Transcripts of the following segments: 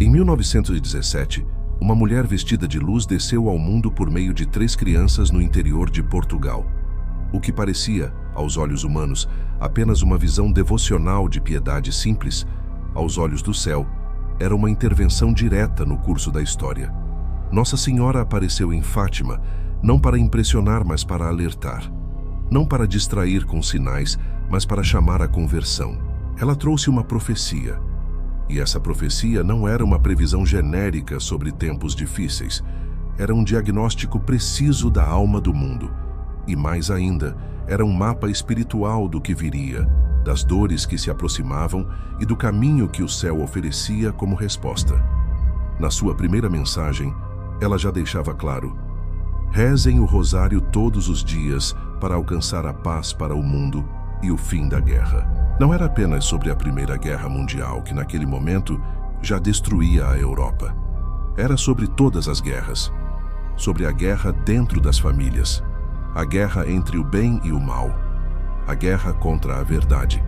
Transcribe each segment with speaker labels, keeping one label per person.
Speaker 1: Em 1917, uma mulher vestida de luz desceu ao mundo por meio de 3 crianças no interior de Portugal. O que parecia, aos olhos humanos, apenas uma visão devocional de piedade simples, aos olhos do céu, era uma intervenção direta no curso da história. Nossa Senhora apareceu em Fátima, não para impressionar, mas para alertar. Não para distrair com sinais, mas para chamar a conversão. Ela trouxe uma profecia. E essa profecia não era uma previsão genérica sobre tempos difíceis. Era um diagnóstico preciso da alma do mundo. E mais ainda, era um mapa espiritual do que viria, das dores que se aproximavam e do caminho que o céu oferecia como resposta. Na sua primeira mensagem, ela já deixava claro: rezem o rosário todos os dias para alcançar a paz para o mundo e o fim da guerra. Não era apenas sobre a Primeira Guerra Mundial, que naquele momento já destruía a Europa. Era sobre todas as guerras. Sobre a guerra dentro das famílias. A guerra entre o bem e o mal. A guerra contra a verdade.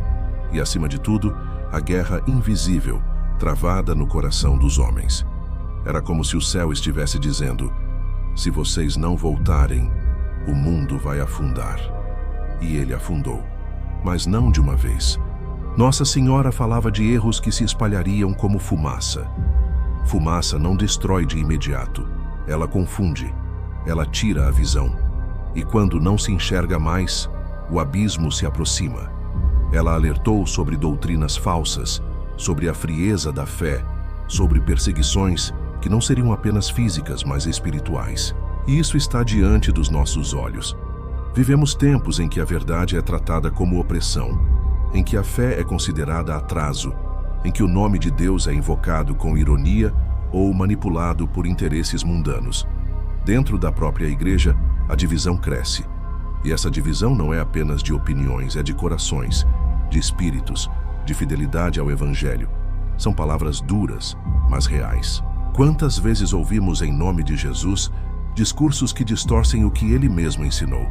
Speaker 1: E, acima de tudo, a guerra invisível, travada no coração dos homens. Era como se o céu estivesse dizendo: se vocês não voltarem, o mundo vai afundar. E ele afundou. Mas não de uma vez. Nossa Senhora falava de erros que se espalhariam como fumaça. Fumaça não destrói de imediato. Ela confunde. Ela tira a visão. E quando não se enxerga mais, o abismo se aproxima. Ela alertou sobre doutrinas falsas, sobre a frieza da fé, sobre perseguições que não seriam apenas físicas, mas espirituais. E isso está diante dos nossos olhos. Vivemos tempos em que a verdade é tratada como opressão, em que a fé é considerada atraso, em que o nome de Deus é invocado com ironia ou manipulado por interesses mundanos. Dentro da própria igreja, a divisão cresce. E essa divisão não é apenas de opiniões, é de corações, de espíritos, de fidelidade ao Evangelho. São palavras duras, mas reais. Quantas vezes ouvimos em nome de Jesus discursos que distorcem o que ele mesmo ensinou?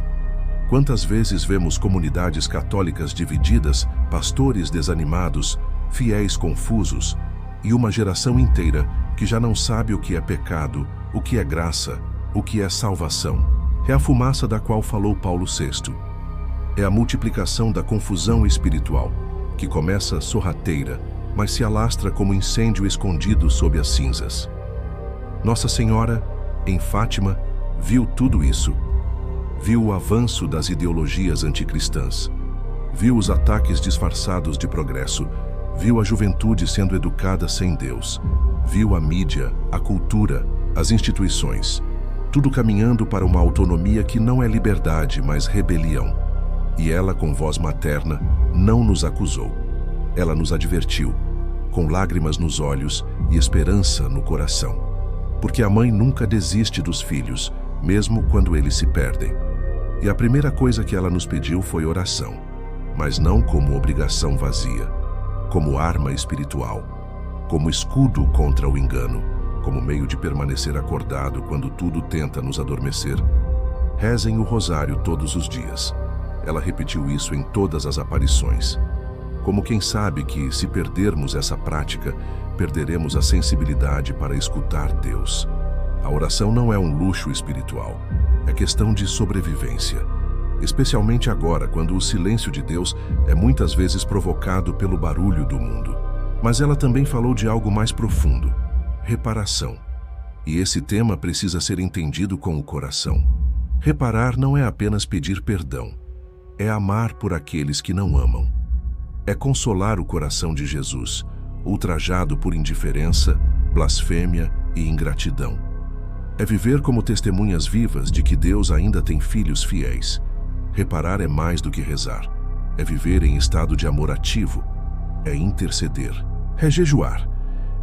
Speaker 1: Quantas vezes vemos comunidades católicas divididas, pastores desanimados, fiéis confusos e uma geração inteira que já não sabe o que é pecado, o que é graça, o que é salvação. É a fumaça da qual falou Paulo VI. É a multiplicação da confusão espiritual, que começa sorrateira, mas se alastra como incêndio escondido sob as cinzas. Nossa Senhora, em Fátima, viu tudo isso. Viu o avanço das ideologias anticristãs. Viu os ataques disfarçados de progresso. Viu a juventude sendo educada sem Deus. Viu a mídia, a cultura, as instituições. Tudo caminhando para uma autonomia que não é liberdade, mas rebelião. E ela, com voz materna, não nos acusou. Ela nos advertiu, com lágrimas nos olhos e esperança no coração. Porque a mãe nunca desiste dos filhos, mesmo quando eles se perdem. E a primeira coisa que ela nos pediu foi oração, mas não como obrigação vazia, como arma espiritual, como escudo contra o engano, como meio de permanecer acordado quando tudo tenta nos adormecer. Rezem o rosário todos os dias. Ela repetiu isso em todas as aparições. Como quem sabe que, se perdermos essa prática, perderemos a sensibilidade para escutar Deus. A oração não é um luxo espiritual. É questão de sobrevivência. Especialmente agora, quando o silêncio de Deus é muitas vezes provocado pelo barulho do mundo. Mas ela também falou de algo mais profundo: reparação. E esse tema precisa ser entendido com o coração. Reparar não é apenas pedir perdão. É amar por aqueles que não amam. É consolar o coração de Jesus, ultrajado por indiferença, blasfêmia e ingratidão. É viver como testemunhas vivas de que Deus ainda tem filhos fiéis. Reparar é mais do que rezar. É viver em estado de amor ativo. É interceder. É jejuar.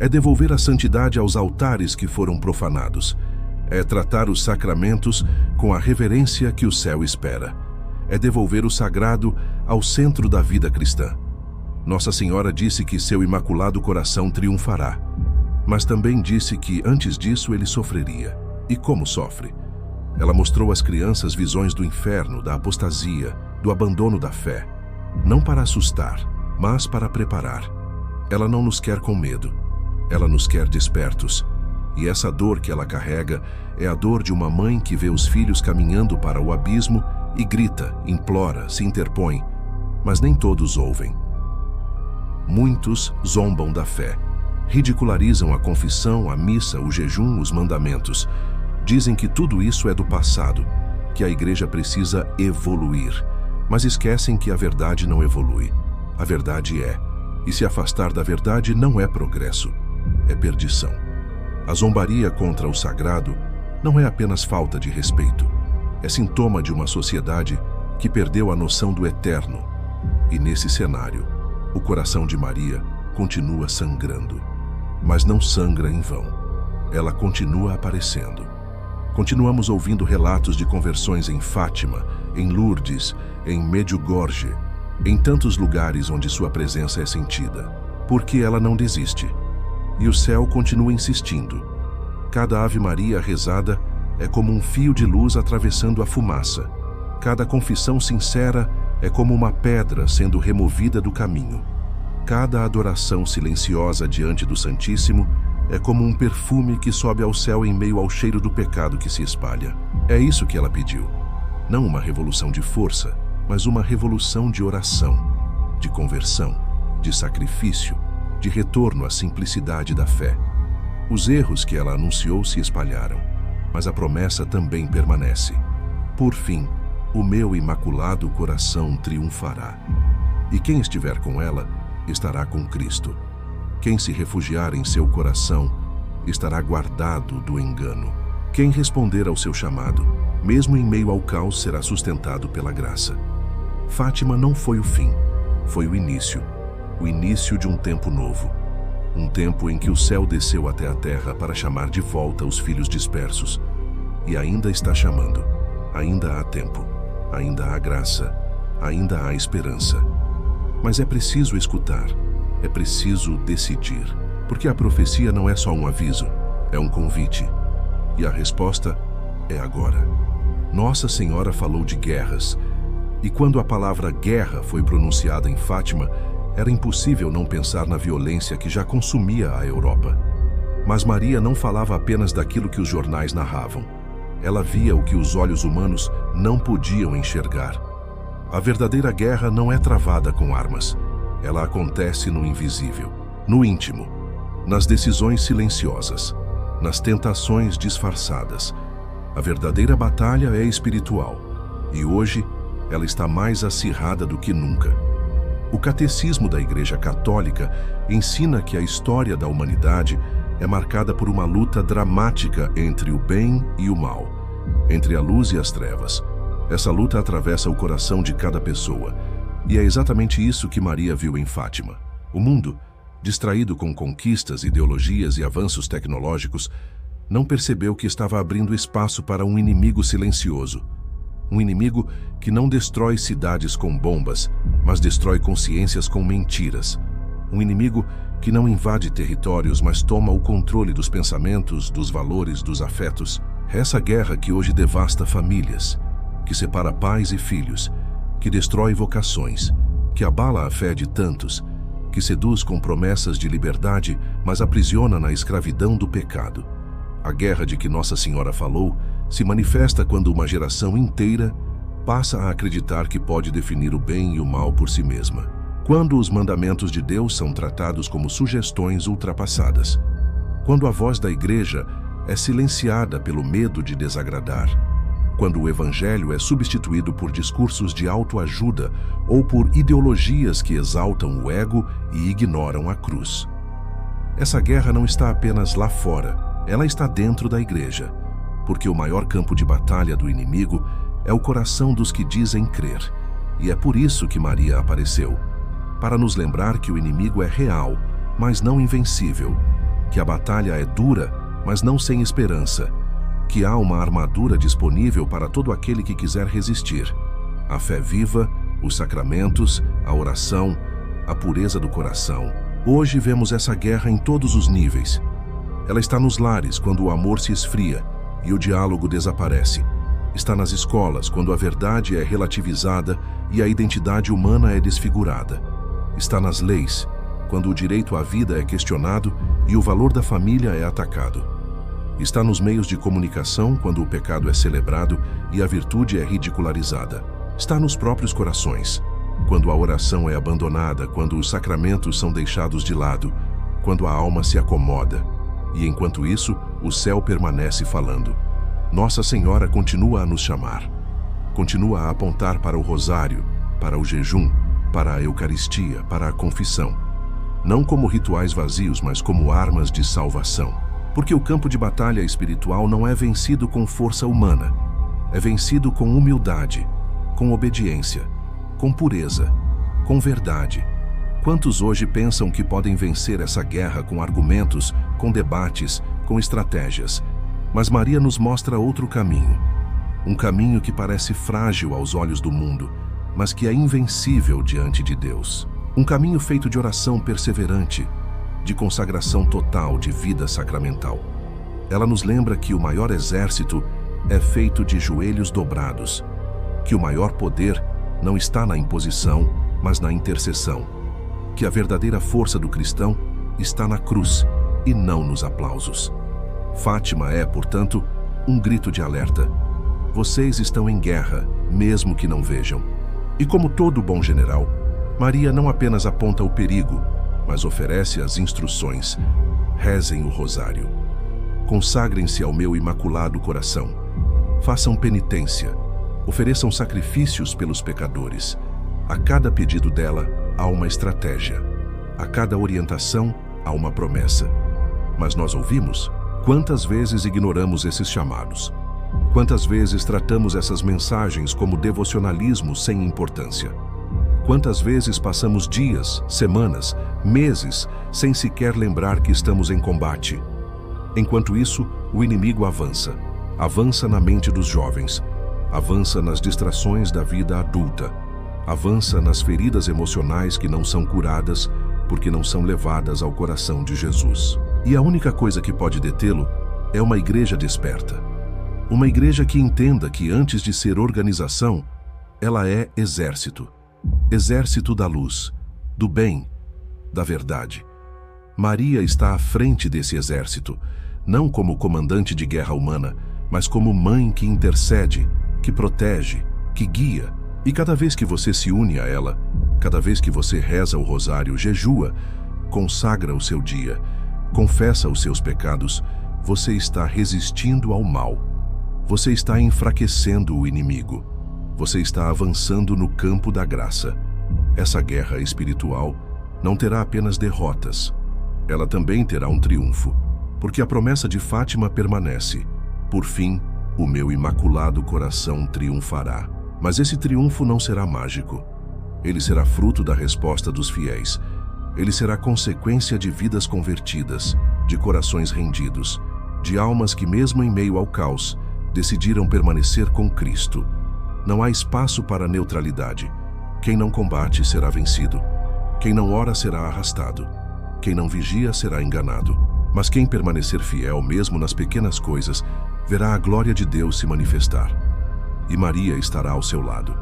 Speaker 1: É devolver a santidade aos altares que foram profanados. É tratar os sacramentos com a reverência que o céu espera. É devolver o sagrado ao centro da vida cristã. Nossa Senhora disse que seu imaculado coração triunfará. Mas também disse que, antes disso, ele sofreria. E como sofre? Ela mostrou às crianças visões do inferno, da apostasia, do abandono da fé. Não para assustar, mas para preparar. Ela não nos quer com medo. Ela nos quer despertos. E essa dor que ela carrega é a dor de uma mãe que vê os filhos caminhando para o abismo e grita, implora, se interpõe, mas nem todos ouvem. Muitos zombam da fé, ridicularizam a confissão, a missa, o jejum, os mandamentos. Dizem que tudo isso é do passado, que a igreja precisa evoluir, mas esquecem que a verdade não evolui. A verdade é, e se afastar da verdade não é progresso, é perdição. A zombaria contra o sagrado não é apenas falta de respeito, é sintoma de uma sociedade que perdeu a noção do eterno. E nesse cenário, o coração de Maria continua sangrando, mas não sangra em vão. Ela continua aparecendo. Continuamos ouvindo relatos de conversões em Fátima, em Lourdes, em Medjugorje, em tantos lugares onde sua presença é sentida, porque ela não desiste. E o céu continua insistindo. Cada Ave Maria rezada é como um fio de luz atravessando a fumaça. Cada confissão sincera é como uma pedra sendo removida do caminho. Cada adoração silenciosa diante do Santíssimo é como um perfume que sobe ao céu em meio ao cheiro do pecado que se espalha. É isso que ela pediu. Não uma revolução de força, mas uma revolução de oração, de conversão, de sacrifício, de retorno à simplicidade da fé. Os erros que ela anunciou se espalharam, mas a promessa também permanece. Por fim, o meu imaculado coração triunfará. E quem estiver com ela, estará com Cristo. Quem se refugiar em seu coração, estará guardado do engano. Quem responder ao seu chamado, mesmo em meio ao caos, será sustentado pela graça. Fátima não foi o fim, foi o início de um tempo novo. Um tempo em que o céu desceu até a terra para chamar de volta os filhos dispersos. E ainda está chamando. Ainda há tempo. Ainda há graça. Ainda há esperança. Mas é preciso escutar. É preciso decidir. Porque a profecia não é só um aviso. É um convite. E a resposta é agora. Nossa Senhora falou de guerras. E quando a palavra guerra foi pronunciada em Fátima, era impossível não pensar na violência que já consumia a Europa. Mas Maria não falava apenas daquilo que os jornais narravam. Ela via o que os olhos humanos não podiam enxergar. A verdadeira guerra não é travada com armas. Ela acontece no invisível, no íntimo, nas decisões silenciosas, nas tentações disfarçadas. A verdadeira batalha é espiritual. E hoje, ela está mais acirrada do que nunca. O Catecismo da Igreja Católica ensina que a história da humanidade é marcada por uma luta dramática entre o bem e o mal, entre a luz e as trevas. Essa luta atravessa o coração de cada pessoa, e é exatamente isso que Maria viu em Fátima. O mundo, distraído com conquistas, ideologias e avanços tecnológicos, não percebeu que estava abrindo espaço para um inimigo silencioso. Um inimigo que não destrói cidades com bombas, mas destrói consciências com mentiras. Um inimigo que não invade territórios, mas toma o controle dos pensamentos, dos valores, dos afetos. É essa guerra que hoje devasta famílias, que separa pais e filhos, que destrói vocações, que abala a fé de tantos, que seduz com promessas de liberdade, mas aprisiona na escravidão do pecado. A guerra de que Nossa Senhora falou se manifesta quando uma geração inteira passa a acreditar que pode definir o bem e o mal por si mesma. Quando os mandamentos de Deus são tratados como sugestões ultrapassadas. Quando a voz da Igreja é silenciada pelo medo de desagradar. Quando o Evangelho é substituído por discursos de autoajuda ou por ideologias que exaltam o ego e ignoram a cruz. Essa guerra não está apenas lá fora, ela está dentro da Igreja, porque o maior campo de batalha do inimigo é o coração dos que dizem crer. E é por isso que Maria apareceu, para nos lembrar que o inimigo é real, mas não invencível, que a batalha é dura, mas não sem esperança, que há uma armadura disponível para todo aquele que quiser resistir. A fé viva, os sacramentos, a oração, a pureza do coração. Hoje vemos essa guerra em todos os níveis. Ela está nos lares, quando o amor se esfria e o diálogo desaparece. Está nas escolas, quando a verdade é relativizada e a identidade humana é desfigurada. Está nas leis, quando o direito à vida é questionado e o valor da família é atacado. Está nos meios de comunicação quando o pecado é celebrado e a virtude é ridicularizada. Está nos próprios corações, quando a oração é abandonada, quando os sacramentos são deixados de lado, quando a alma se acomoda. E enquanto isso, o céu permanece falando. Nossa Senhora continua a nos chamar. Continua a apontar para o rosário, para o jejum, para a Eucaristia, para a confissão. Não como rituais vazios, mas como armas de salvação. Porque o campo de batalha espiritual não é vencido com força humana. É vencido com humildade, com obediência, com pureza, com verdade. Quantos hoje pensam que podem vencer essa guerra com argumentos, com debates, com estratégias? Mas Maria nos mostra outro caminho. Um caminho que parece frágil aos olhos do mundo, mas que é invencível diante de Deus. Um caminho feito de oração perseverante, de consagração total, de vida sacramental. Ela nos lembra que o maior exército é feito de joelhos dobrados, que o maior poder não está na imposição, mas na intercessão, que a verdadeira força do cristão está na cruz e não nos aplausos. Fátima é, portanto, um grito de alerta. Vocês estão em guerra, mesmo que não vejam. E como todo bom general, Maria não apenas aponta o perigo, mas oferece as instruções. Rezem o rosário. Consagrem-se ao meu imaculado coração. Façam penitência. Ofereçam sacrifícios pelos pecadores. A cada pedido dela, há uma estratégia. A cada orientação, há uma promessa. Mas nós ouvimos? Quantas vezes ignoramos esses chamados? Quantas vezes tratamos essas mensagens como devocionalismo sem importância? Quantas vezes passamos dias, semanas, meses, sem sequer lembrar que estamos em combate? Enquanto isso, o inimigo avança. Avança na mente dos jovens. Avança nas distrações da vida adulta. Avança nas feridas emocionais que não são curadas porque não são levadas ao coração de Jesus. E a única coisa que pode detê-lo é uma igreja desperta. Uma igreja que entenda que antes de ser organização, ela é exército. Exército da luz, do bem, da verdade. Maria está à frente desse exército, não como comandante de guerra humana, mas como mãe que intercede, que protege, que guia. E cada vez que você se une a ela, cada vez que você reza o rosário, jejua, consagra o seu dia, confessa os seus pecados, você está resistindo ao mal. Você está enfraquecendo o inimigo. Você está avançando no campo da graça. Essa guerra espiritual não terá apenas derrotas. Ela também terá um triunfo, porque a promessa de Fátima permanece. Por fim, o meu imaculado coração triunfará. Mas esse triunfo não será mágico. Ele será fruto da resposta dos fiéis. Ele será consequência de vidas convertidas, de corações rendidos, de almas que, mesmo em meio ao caos, decidiram permanecer com Cristo. Não há espaço para neutralidade. Quem não combate será vencido. Quem não ora será arrastado. Quem não vigia será enganado. Mas quem permanecer fiel, mesmo nas pequenas coisas, verá a glória de Deus se manifestar. E Maria estará ao seu lado,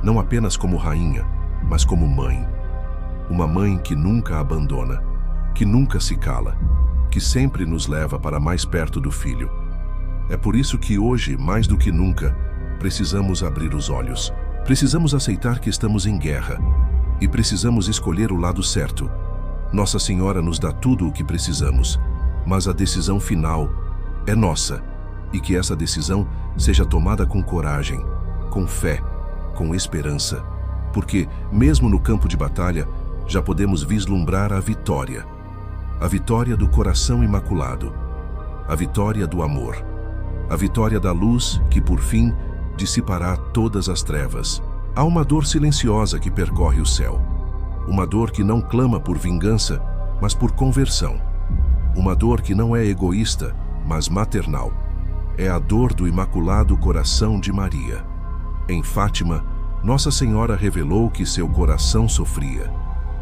Speaker 1: não apenas como rainha, mas como mãe. Uma mãe que nunca abandona, que nunca se cala, que sempre nos leva para mais perto do Filho. É por isso que hoje, mais do que nunca, precisamos abrir os olhos. Precisamos aceitar que estamos em guerra e precisamos escolher o lado certo. Nossa Senhora nos dá tudo o que precisamos, mas a decisão final é nossa, e que essa decisão seja tomada com coragem, com fé, com esperança, porque, mesmo no campo de batalha, já podemos vislumbrar a vitória do coração imaculado, a vitória do amor, a vitória da luz que, por fim, dissipará todas as trevas. Há uma dor silenciosa que percorre o céu, uma dor que não clama por vingança, mas por conversão, uma dor que não é egoísta, mas maternal. É a dor do Imaculado Coração de Maria. Em Fátima, Nossa Senhora revelou que seu coração sofria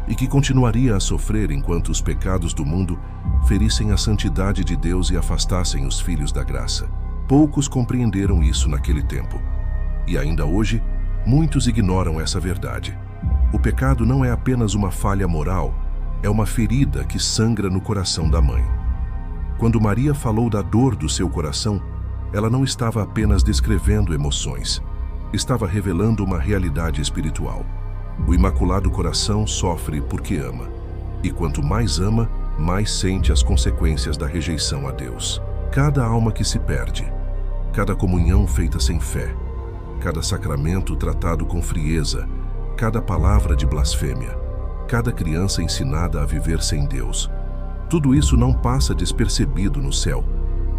Speaker 1: e que continuaria a sofrer enquanto os pecados do mundo ferissem a santidade de Deus e afastassem os filhos da graça. Poucos compreenderam isso naquele tempo. E ainda hoje, muitos ignoram essa verdade. O pecado não é apenas uma falha moral, é uma ferida que sangra no coração da mãe. Quando Maria falou da dor do seu coração, ela não estava apenas descrevendo emoções, estava revelando uma realidade espiritual. O Imaculado Coração sofre porque ama, e quanto mais ama, mais sente as consequências da rejeição a Deus. Cada alma que se perde, cada comunhão feita sem fé, cada sacramento tratado com frieza, cada palavra de blasfêmia, cada criança ensinada a viver sem Deus, tudo isso não passa despercebido no céu.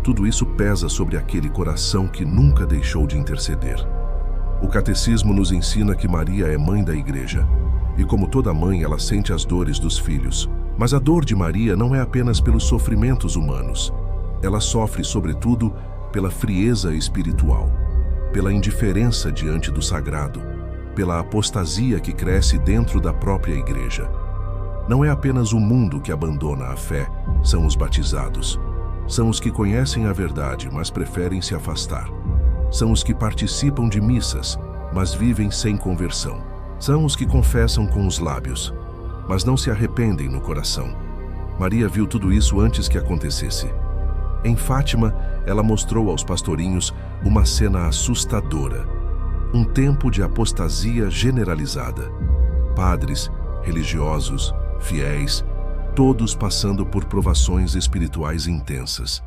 Speaker 1: Tudo isso pesa sobre aquele coração que nunca deixou de interceder. O Catecismo nos ensina que Maria é mãe da Igreja, e como toda mãe, ela sente as dores dos filhos. Mas a dor de Maria não é apenas pelos sofrimentos humanos. Ela sofre, sobretudo, pela frieza espiritual, pela indiferença diante do sagrado, pela apostasia que cresce dentro da própria Igreja. Não é apenas o mundo que abandona a fé, são os batizados. São os que conhecem a verdade, mas preferem se afastar. São os que participam de missas, mas vivem sem conversão. São os que confessam com os lábios, mas não se arrependem no coração. Maria viu tudo isso antes que acontecesse. Em Fátima, ela mostrou aos pastorinhos uma cena assustadora. Um tempo de apostasia generalizada. Padres, religiosos, fiéis, todos passando por provações espirituais intensas.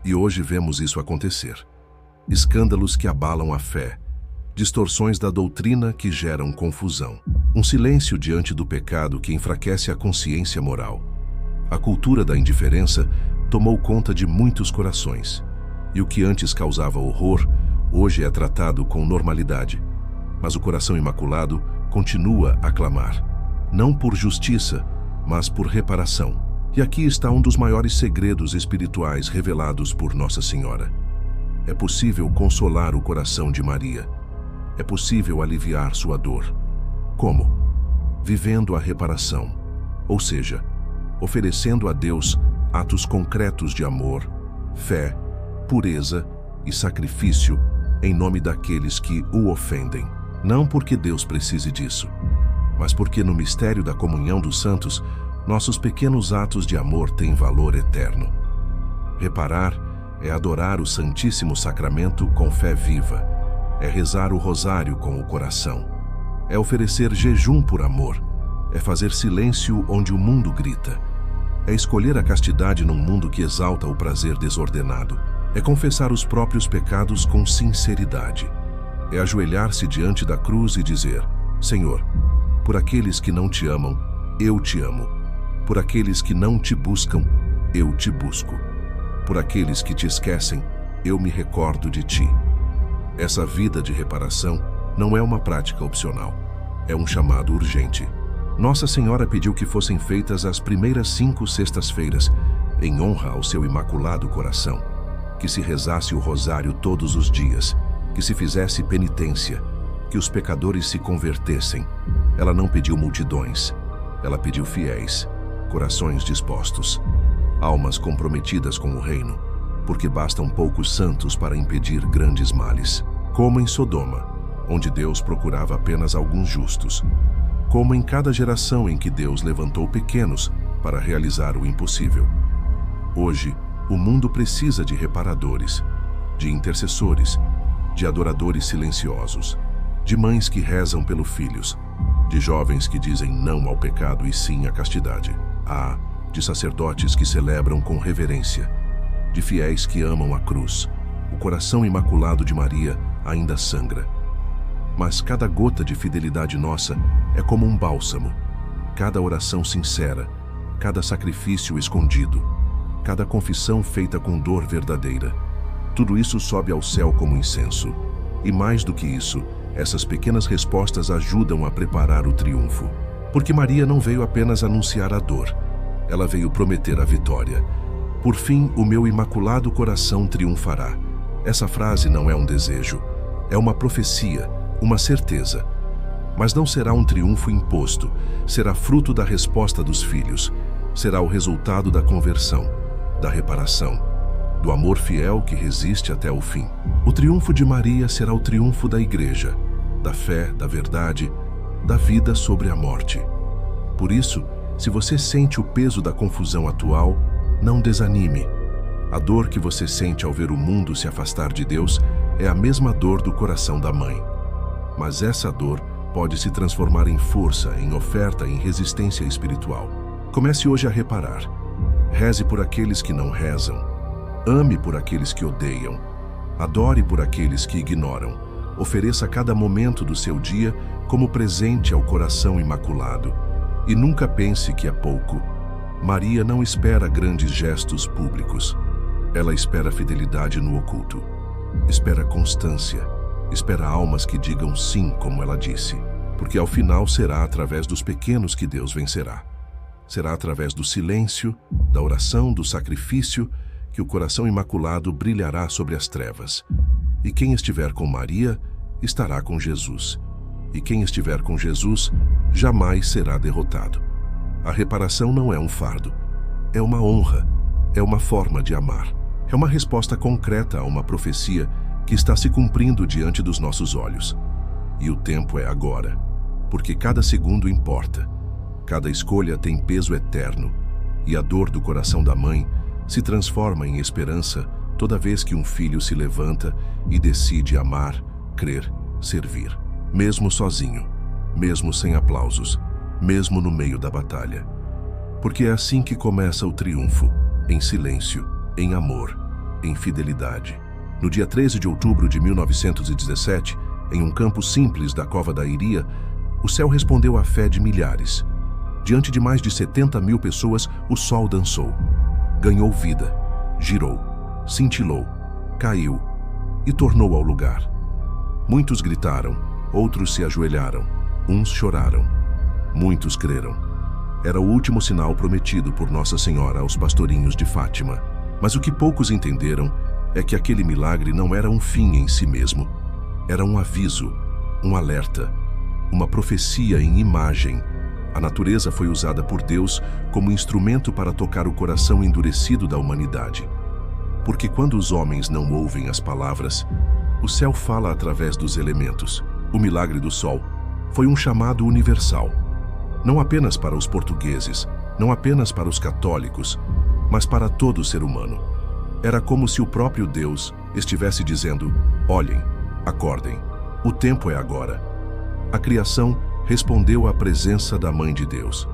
Speaker 1: E hoje vemos isso acontecer. Escândalos que abalam a fé, distorções da doutrina que geram confusão, um silêncio diante do pecado que enfraquece a consciência moral. A cultura da indiferença tomou conta de muitos corações, e o que antes causava horror, hoje é tratado com normalidade. Mas o coração imaculado continua a clamar, não por justiça, mas por reparação. E aqui está um dos maiores segredos espirituais revelados por Nossa Senhora. É possível consolar o coração de Maria. É possível aliviar sua dor. Como? Vivendo a reparação, ou seja, oferecendo a Deus atos concretos de amor, fé, pureza e sacrifício em nome daqueles que o ofendem. Não porque Deus precise disso, mas porque no mistério da comunhão dos santos, nossos pequenos atos de amor têm valor eterno. Reparar é adorar o Santíssimo Sacramento com fé viva, é rezar o rosário com o coração, é oferecer jejum por amor, é fazer silêncio onde o mundo grita, é escolher a castidade num mundo que exalta o prazer desordenado, é confessar os próprios pecados com sinceridade, é ajoelhar-se diante da cruz e dizer: Senhor, por aqueles que não te amam, eu te amo. Por aqueles que não te buscam, eu te busco. Por aqueles que te esquecem, eu me recordo de ti. Essa vida de reparação não é uma prática opcional, é um chamado urgente. Nossa Senhora pediu que fossem feitas as primeiras 5 sextas-feiras, em honra ao seu Imaculado Coração, que se rezasse o rosário todos os dias, que se fizesse penitência, que os pecadores se convertessem. Ela não pediu multidões, ela pediu fiéis, corações dispostos, almas comprometidas com o reino, porque bastam poucos santos para impedir grandes males, como em Sodoma, onde Deus procurava apenas alguns justos, como em cada geração em que Deus levantou pequenos para realizar o impossível. Hoje, o mundo precisa de reparadores, de intercessores, de adoradores silenciosos, de mães que rezam pelos filhos, de jovens que dizem não ao pecado e sim à castidade, de sacerdotes que celebram com reverência, de fiéis que amam a cruz. O coração imaculado de Maria ainda sangra. Mas cada gota de fidelidade nossa é como um bálsamo. Cada oração sincera, cada sacrifício escondido, cada confissão feita com dor verdadeira, tudo isso sobe ao céu como incenso. E mais do que isso, essas pequenas respostas ajudam a preparar o triunfo. Porque Maria não veio apenas anunciar a dor, ela veio prometer a vitória. Por fim, o meu imaculado coração triunfará. Essa frase não é um desejo, é uma profecia, uma certeza. Mas não será um triunfo imposto, será fruto da resposta dos filhos, será o resultado da conversão, da reparação, do amor fiel que resiste até o fim. O triunfo de Maria será o triunfo da Igreja, da fé, da verdade, da vida sobre a morte. Por isso, Se você sente o peso da confusão atual, não desanime. A dor que você sente ao ver o mundo se afastar de Deus é a mesma dor do coração da mãe. Mas essa dor pode se transformar em força, em oferta, em resistência espiritual. Comece hoje a reparar. Reze por aqueles que não rezam. Ame por aqueles que odeiam. Adore por aqueles que ignoram. Ofereça cada momento do seu dia como presente ao coração imaculado. E nunca pense que é pouco. Maria não espera grandes gestos públicos. Ela espera fidelidade no oculto. Espera constância. Espera almas que digam sim, como ela disse. Porque ao final será através dos pequenos que Deus vencerá. Será através do silêncio, da oração, do sacrifício, que o coração imaculado brilhará sobre as trevas. E quem estiver com Maria, estará com Jesus. E quem estiver com Jesus, jamais será derrotado. A reparação não é um fardo. É uma honra. É uma forma de amar. É uma resposta concreta a uma profecia que está se cumprindo diante dos nossos olhos. E o tempo é agora, porque cada segundo importa. Cada escolha tem peso eterno, e a dor do coração da mãe se transforma em esperança toda vez que um filho se levanta e decide amar, crer, servir. Mesmo sozinho, mesmo sem aplausos, mesmo no meio da batalha. Porque é assim que começa o triunfo, em silêncio, em amor, em fidelidade. No dia 13 de outubro de 1917, em um campo simples da Cova da Iria, o céu respondeu à fé de milhares. Diante de mais de 70 mil pessoas, o sol dançou. Ganhou vida, girou, cintilou, caiu e tornou ao lugar. Muitos gritaram, outros se ajoelharam, uns choraram, muitos creram. Era o último sinal prometido por Nossa Senhora aos pastorinhos de Fátima. Mas o que poucos entenderam é que aquele milagre não era um fim em si mesmo. Era um aviso, um alerta, uma profecia em imagem. A natureza foi usada por Deus como instrumento para tocar o coração endurecido da humanidade. Porque quando os homens não ouvem as palavras, o céu fala através dos elementos. O milagre do sol foi um chamado universal. Não apenas para os portugueses, não apenas para os católicos, mas para todo ser humano. Era como se o próprio Deus estivesse dizendo: olhem, acordem, o tempo é agora. A criação respondeu à presença da Mãe de Deus.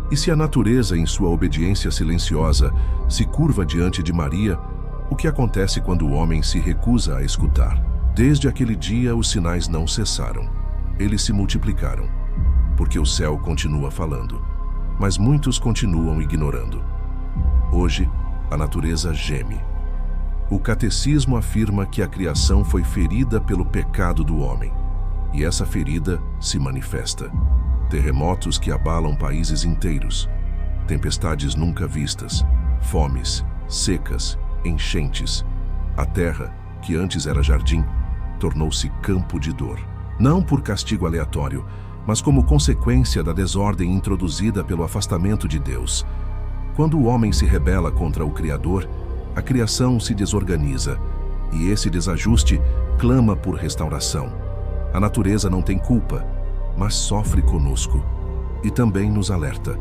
Speaker 1: E se a natureza, em sua obediência silenciosa, se curva diante de Maria, o que acontece quando o homem se recusa a escutar? Desde aquele dia, os sinais não cessaram. Eles se multiplicaram, porque o céu continua falando, mas muitos continuam ignorando. Hoje, a natureza geme. O catecismo afirma que a criação foi ferida pelo pecado do homem. E essa ferida se manifesta. Terremotos que abalam países inteiros. Tempestades nunca vistas. Fomes, secas, enchentes. A terra, que antes era jardim, tornou-se campo de dor. Não por castigo aleatório, mas como consequência da desordem introduzida pelo afastamento de Deus. Quando o homem se rebela contra o Criador, a criação se desorganiza, e esse desajuste clama por restauração. A natureza não tem culpa, mas sofre conosco, e também nos alerta.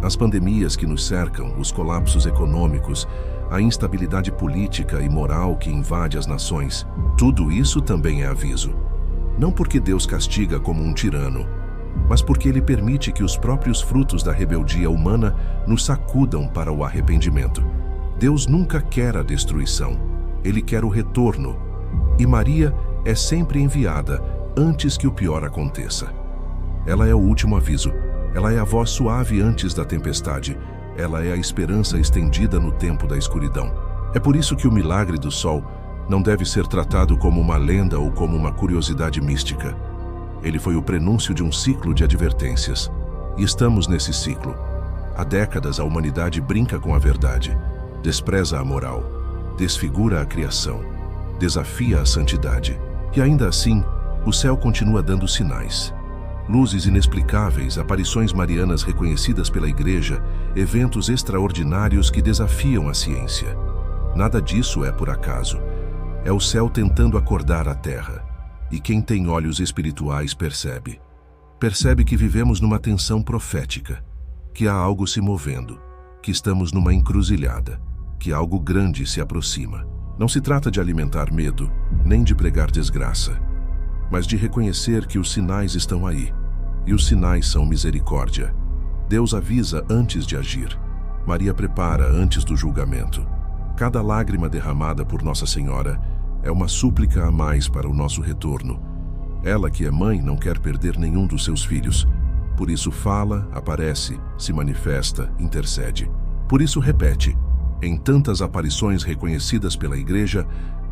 Speaker 1: As pandemias que nos cercam, os colapsos econômicos, a instabilidade política e moral que invade as nações, tudo isso também é aviso. Não porque Deus castiga como um tirano, mas porque Ele permite que os próprios frutos da rebeldia humana nos sacudam para o arrependimento. Deus nunca quer a destruição, Ele quer o retorno. E Maria é sempre enviada antes que o pior aconteça. Ela é o último aviso, ela é a voz suave antes da tempestade, ela é a esperança estendida no tempo da escuridão. É por isso que o milagre do sol não deve ser tratado como uma lenda ou como uma curiosidade mística. Ele foi o prenúncio de um ciclo de advertências. E estamos nesse ciclo. Há décadas a humanidade brinca com a verdade, despreza a moral, desfigura a criação, desafia a santidade. E ainda assim, o céu continua dando sinais. Luzes inexplicáveis, aparições marianas reconhecidas pela Igreja, eventos extraordinários que desafiam a ciência. Nada disso é por acaso. É o céu tentando acordar a terra. E quem tem olhos espirituais percebe. Percebe que vivemos numa tensão profética. que há algo se movendo, que estamos numa encruzilhada, que algo grande se aproxima. Não se trata de alimentar medo, nem de pregar desgraça, mas de reconhecer que os sinais estão aí, e os sinais são misericórdia. Deus avisa antes de agir. Maria prepara antes do julgamento. Cada lágrima derramada por Nossa Senhora é uma súplica a mais para o nosso retorno. Ela, que é mãe, não quer perder nenhum dos seus filhos. Por isso fala, aparece, se manifesta, intercede. Por isso repete, em tantas aparições reconhecidas pela Igreja,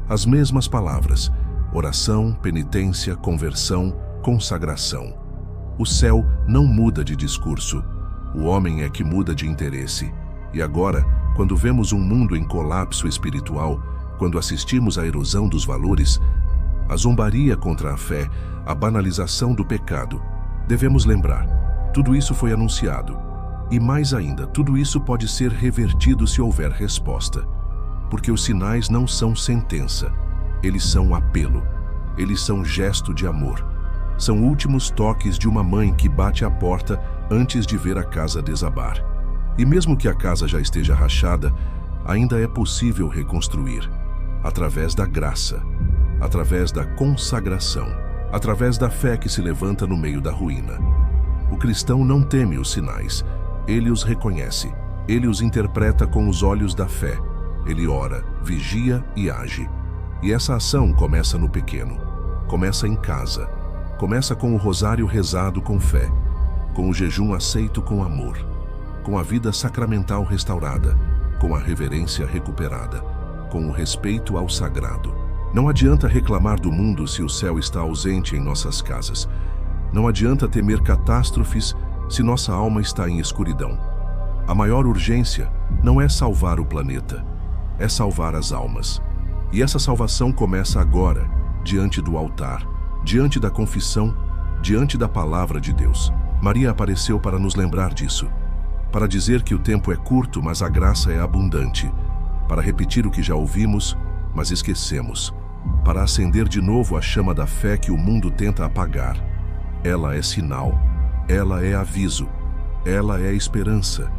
Speaker 1: as mesmas palavras: oração, penitência, conversão, consagração. O céu não muda de discurso. O homem é que muda de interesse. E agora, quando vemos um mundo em colapso espiritual, quando assistimos à erosão dos valores, a zombaria contra a fé, a banalização do pecado, devemos lembrar, tudo isso foi anunciado. E mais ainda, tudo isso pode ser revertido se houver resposta. Porque os sinais não são sentença, eles são apelo, eles são gesto de amor. São últimos toques de uma mãe que bate à porta antes de ver a casa desabar. E mesmo que a casa já esteja rachada, ainda é possível reconstruir, através da graça, através da consagração, através da fé que se levanta no meio da ruína. O cristão não teme os sinais, ele os reconhece, ele os interpreta com os olhos da fé. Ele ora, vigia e age. E essa ação começa no pequeno, começa em casa, começa com o rosário rezado com fé, com o jejum aceito com amor, com a vida sacramental restaurada, com a reverência recuperada, com o respeito ao sagrado. Não adianta reclamar do mundo se o céu está ausente em nossas casas. Não adianta temer catástrofes se nossa alma está em escuridão. A maior urgência não é salvar o planeta, é salvar as almas. E essa salvação começa agora, diante do altar, diante da confissão, diante da palavra de Deus. Maria apareceu para nos lembrar disso, para dizer que o tempo é curto, mas a graça é abundante, para repetir o que já ouvimos, mas esquecemos, para acender de novo a chama da fé que o mundo tenta apagar. Ela é sinal, ela é aviso, ela é esperança.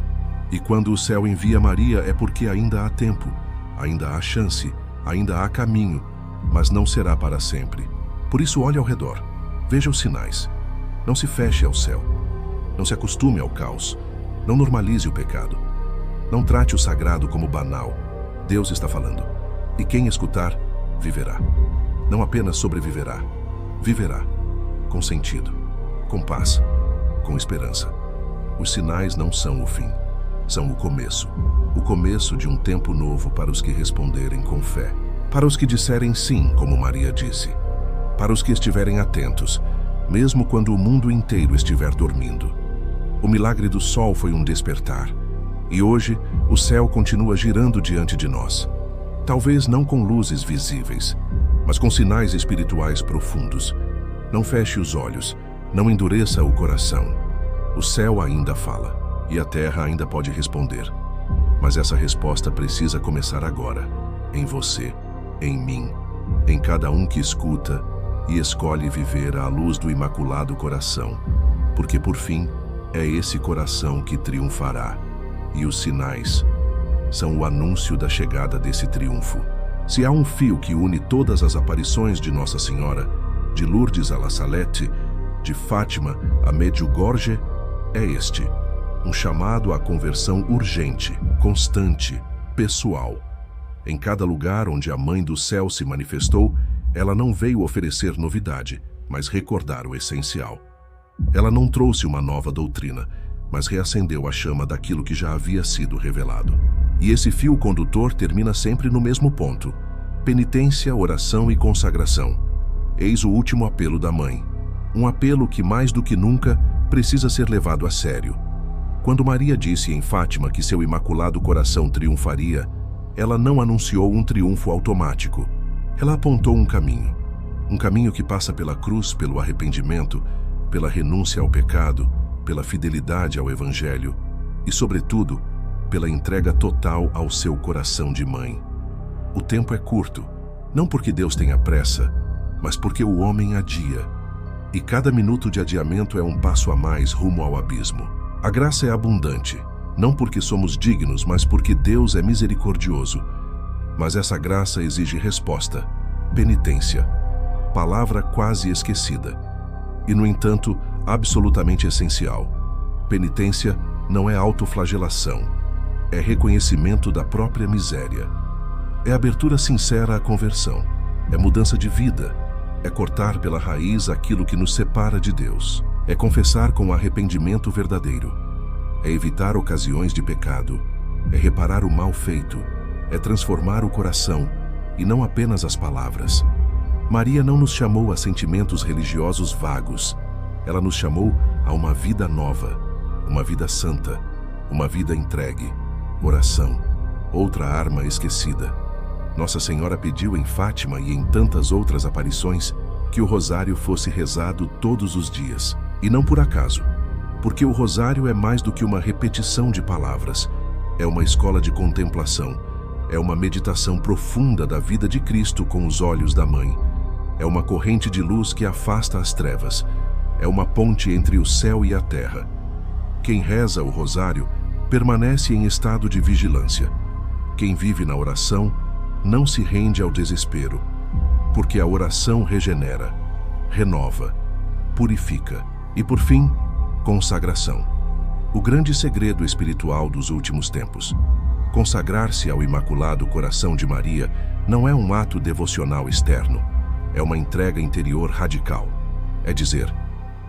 Speaker 1: E quando o céu envia Maria é porque ainda há tempo, ainda há chance, ainda há caminho, mas não será para sempre. Por isso olhe ao redor, veja os sinais. Não se feche ao céu, não se acostume ao caos, não normalize o pecado. Não trate o sagrado como banal. Deus está falando. E quem escutar, viverá. Não apenas sobreviverá, viverá. Com sentido, com paz, com esperança. Os sinais não são o fim, são o começo de um tempo novo para os que responderem com fé, para os que disserem sim, como Maria disse, para os que estiverem atentos, mesmo quando o mundo inteiro estiver dormindo. O milagre do sol foi um despertar, e hoje o céu continua girando diante de nós. Talvez não com luzes visíveis, mas com sinais espirituais profundos. Não feche os olhos, não endureça o coração. O céu ainda fala, e a terra ainda pode responder. Mas essa resposta precisa começar agora, em você, em mim, em cada um que escuta e escolhe viver à luz do Imaculado Coração, porque por fim é esse coração que triunfará, e os sinais são o anúncio da chegada desse triunfo. Se há um fio que une todas as aparições de Nossa Senhora, de Lourdes a La Salette, de Fátima a Medjugorje, é este: um chamado à conversão urgente, constante, pessoal. Em cada lugar onde a Mãe do Céu se manifestou, ela não veio oferecer novidade, mas recordar o essencial. Ela não trouxe uma nova doutrina, mas reacendeu a chama daquilo que já havia sido revelado. E esse fio condutor termina sempre no mesmo ponto: penitência, oração e consagração. Eis o último apelo da Mãe. Um apelo que, mais do que nunca, precisa ser levado a sério. Quando Maria disse em Fátima que seu Imaculado Coração triunfaria, ela não anunciou um triunfo automático. Ela apontou um caminho que passa pela cruz, pelo arrependimento, pela renúncia ao pecado, pela fidelidade ao Evangelho e, sobretudo, pela entrega total ao seu coração de mãe. O tempo é curto, não porque Deus tenha pressa, mas porque o homem adia. E cada minuto de adiamento é um passo a mais rumo ao abismo. A graça é abundante, não porque somos dignos, mas porque Deus é misericordioso. Mas essa graça exige resposta, penitência, palavra quase esquecida. E, no entanto, absolutamente essencial. Penitência não é autoflagelação, é reconhecimento da própria miséria. É abertura sincera à conversão, é mudança de vida, é cortar pela raiz aquilo que nos separa de Deus, é confessar com arrependimento verdadeiro, é evitar ocasiões de pecado, é reparar o mal feito, é transformar o coração e não apenas as palavras. Maria não nos chamou a sentimentos religiosos vagos, ela nos chamou a uma vida nova, uma vida santa, uma vida entregue, oração, outra arma esquecida. Nossa Senhora pediu em Fátima e em tantas outras aparições que o rosário fosse rezado todos os dias. E não por acaso, porque o rosário é mais do que uma repetição de palavras, é uma escola de contemplação, é uma meditação profunda da vida de Cristo com os olhos da Mãe, é uma corrente de luz que afasta as trevas, é uma ponte entre o céu e a terra. Quem reza o rosário permanece em estado de vigilância. Quem vive na oração não se rende ao desespero, porque a oração regenera, renova, purifica e, por fim, consagração. O grande segredo espiritual dos últimos tempos. Consagrar-se ao Imaculado Coração de Maria não é um ato devocional externo, é uma entrega interior radical. É dizer,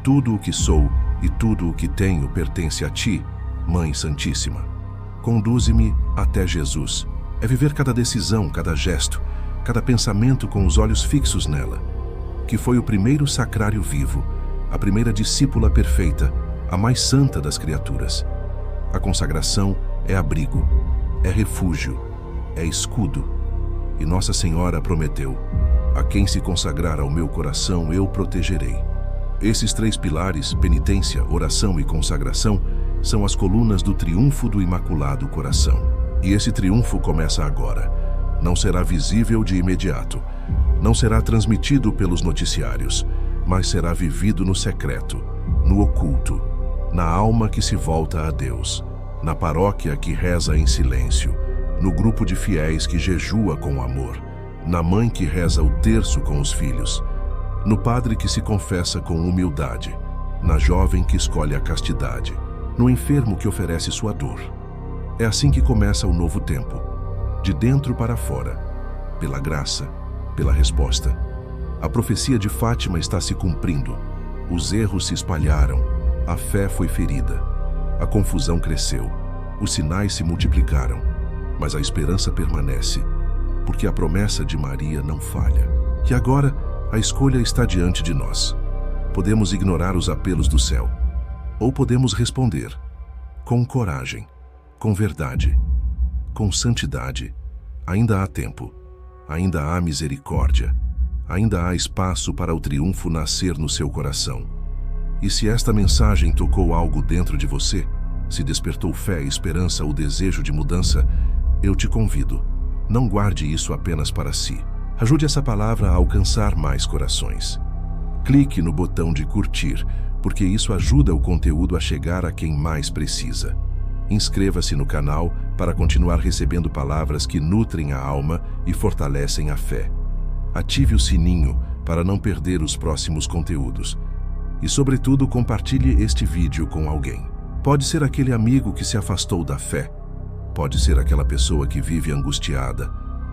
Speaker 1: tudo o que sou e tudo o que tenho pertence a Ti, Mãe Santíssima. Conduze-me até Jesus. É viver cada decisão, cada gesto, cada pensamento com os olhos fixos nela, que foi o primeiro sacrário vivo, a primeira discípula perfeita, a mais santa das criaturas. A consagração é abrigo, é refúgio, é escudo. E Nossa Senhora prometeu, a quem se consagrar ao meu coração eu protegerei. Esses três pilares, penitência, oração e consagração, são as colunas do triunfo do Imaculado Coração. E esse triunfo começa agora. Não será visível de imediato. Não será transmitido pelos noticiários, mas será vivido no secreto, no oculto, na alma que se volta a Deus, na paróquia que reza em silêncio, no grupo de fiéis que jejua com amor, na mãe que reza o terço com os filhos, no padre que se confessa com humildade, na jovem que escolhe a castidade, no enfermo que oferece sua dor. É assim que começa o novo tempo, de dentro para fora, pela graça, pela resposta. A profecia de Fátima está se cumprindo, os erros se espalharam, a fé foi ferida, a confusão cresceu, os sinais se multiplicaram, mas a esperança permanece, porque a promessa de Maria não falha. E agora, a escolha está diante de nós. Podemos ignorar os apelos do céu, ou podemos responder, com coragem, com verdade, com santidade. Ainda há tempo, ainda há misericórdia, ainda há espaço para o triunfo nascer no seu coração. E se esta mensagem tocou algo dentro de você, se despertou fé, esperança ou desejo de mudança, eu te convido, não guarde isso apenas para si. Ajude essa palavra a alcançar mais corações. Clique no botão de curtir, porque isso ajuda o conteúdo a chegar a quem mais precisa. Inscreva-se no canal para continuar recebendo palavras que nutrem a alma e fortalecem a fé. Ative o sininho para não perder os próximos conteúdos. E, sobretudo, compartilhe este vídeo com alguém. Pode ser aquele amigo que se afastou da fé. Pode ser aquela pessoa que vive angustiada.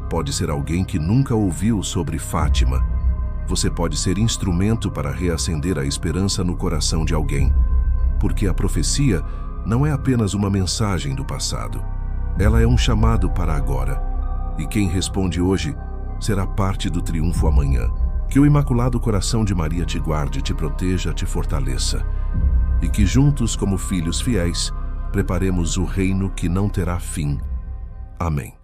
Speaker 1: Pode ser alguém que nunca ouviu sobre Fátima. Você pode ser instrumento para reacender a esperança no coração de alguém. Porque a profecia não é apenas uma mensagem do passado. Ela é um chamado para agora. E quem responde hoje será parte do triunfo amanhã. Que o Imaculado Coração de Maria te guarde, te proteja, te fortaleça. E que juntos, como filhos fiéis, preparemos o reino que não terá fim. Amém.